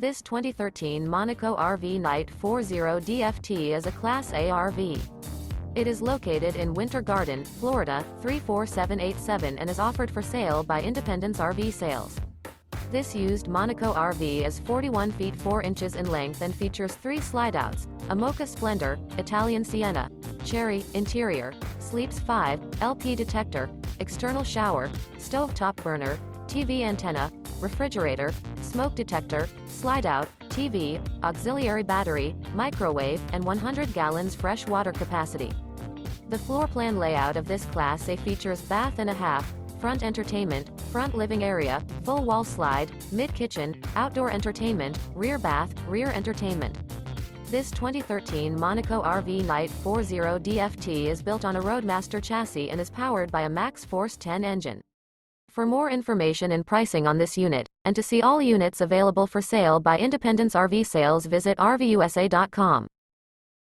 This 2013 Monaco RV Knight 40 DFT is a Class A RV. It is located in Winter Garden, Florida, 34787 and is offered for sale by Independence RV Sales. This used Monaco RV is 41 feet 4 inches in length and features 3 slideouts, a Mocha Splendor, Italian Sienna, Cherry, interior, sleeps 5, LP detector, external shower, stovetop burner, TV antenna, refrigerator, smoke detector, slide-out, TV, auxiliary battery, microwave, and 100 gallons fresh water capacity. The floor plan layout of this Class A features bath and a half, front entertainment, front living area, full wall slide, mid-kitchen, outdoor entertainment, rear bath, rear entertainment. This 2013 Monaco RV Knight 40 DFT is built on a Roadmaster chassis and is powered by a MaxxForce 10 engine. For more information and pricing on this unit, and to see all units available for sale by Independence RV Sales, visit RVUSA.com.